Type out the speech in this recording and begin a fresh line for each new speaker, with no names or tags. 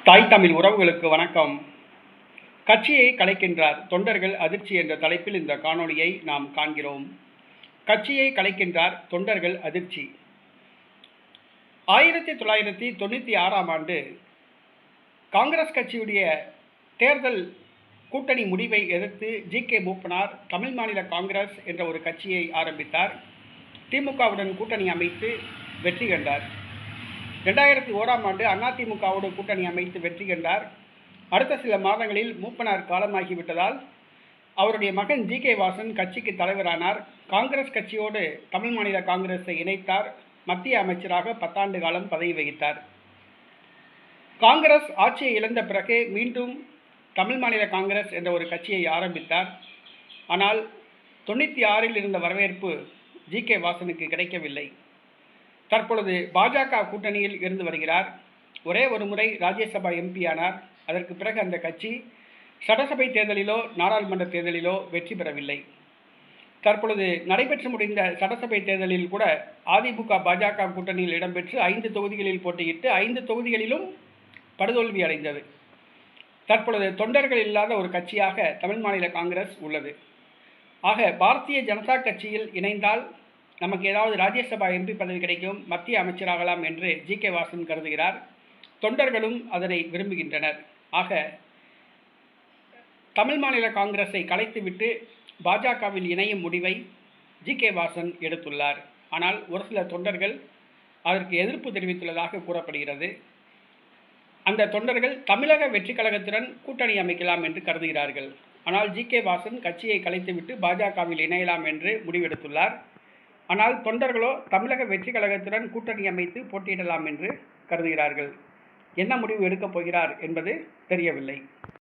தாய் தமிழ் உறவுகளுக்கு வணக்கம். கட்சியை கலைக்கின்றார் தொண்டர்கள் அதிர்ச்சி என்ற தலைப்பில் இந்த காணொளியை நாம் காண்கிறோம். கட்சியை கலைக்கின்றார் தொண்டர்கள் அதிர்ச்சி. 1996ஆம் ஆண்டு காங்கிரஸ் கட்சியுடைய தேர்தல் கூட்டணி முடிவை எதிர்த்து ஜி.கே. மூப்பனார் தமிழ் மாநில காங்கிரஸ் என்ற ஒரு கட்சியை ஆரம்பித்தார். திமுகவுடன் கூட்டணி அமைத்து வெற்றி கண்டார். 2001ஆம் ஆண்டு அதிமுகவோடு கூட்டணி அமைத்து வெற்றி கண்டார். அடுத்த சில மாதங்களில் மூப்பனார் காலமாகிவிட்டதால் அவருடைய மகன் ஜி.கே. வாசன் கட்சிக்கு தலைவரானார். காங்கிரஸ் கட்சியோடு தமிழ் மாநில காங்கிரஸை இணைத்தார். மத்திய அமைச்சராக 10 ஆண்டு காலம் பதவி வகித்தார். காங்கிரஸ் ஆட்சியை இழந்த பிறகு மீண்டும் தமிழ் மாநில காங்கிரஸ் என்ற ஒரு கட்சியை ஆரம்பித்தார். ஆனால் 96இல் இருந்த வரவேற்பு ஜி.கே. வாசனுக்கு கிடைக்கவில்லை. தற்பொழுது பாஜக கூட்டணியில் இருந்து வருகிறார். ஒரே ஒரு முறை ராஜ்யசபா எம்பி ஆனார். அதற்கு பிறகு அந்த கட்சி சட்டசபை தேர்தலிலோ நாடாளுமன்ற தேர்தலிலோ வெற்றி பெறவில்லை. தற்பொழுது நடைபெற்று முடிந்த சட்டசபை தேர்தலில் கூட அதிமுக பாஜக கூட்டணியில் இடம்பெற்று 5 தொகுதிகளில் போட்டியிட்டு 5 தொகுதிகளிலும் படுதோல்வி அடைந்தது. தற்பொழுது தொண்டர்கள் இல்லாத ஒரு கட்சியாக தமிழ் மாநில காங்கிரஸ் உள்ளது. ஆக பாரதிய ஜனதா கட்சியில் இணைந்தால் நமக்கு ஏதாவது ராஜ்யசபா எம்பி பதவி கிடைக்கும், மத்திய அமைச்சராகலாம் என்று ஜி.கே. வாசன் கருதுகிறார். தொண்டர்களும் அதனை விரும்புகின்றனர். ஆக தமிழ் மாநில காங்கிரஸை கலைத்துவிட்டு பாஜகவில் இணையும் முடிவை ஜி.கே. வாசன் எடுத்துள்ளார். ஆனால் ஒரு சில தொண்டர்கள் அதற்கு எதிர்ப்பு தெரிவித்துள்ளதாக கூறப்படுகிறது. அந்த தொண்டர்கள் தமிழக வெற்றி கழகத்துடன் கூட்டணி அமைக்கலாம் என்று கருதுகிறார்கள். ஆனால் ஜி.கே. வாசன் கட்சியை கலைத்துவிட்டு பாஜகவில் இணையலாம் என்று முடிவெடுத்துள்ளார். ஆனால் தொண்டர்களோ தமிழக வெற்றி கழகத்துடன் கூட்டணி அமைத்து போட்டியிடலாம் என்று கருதுகிறார்கள். என்ன முடிவு எடுக்கப் போகிறார் என்பது தெரியவில்லை.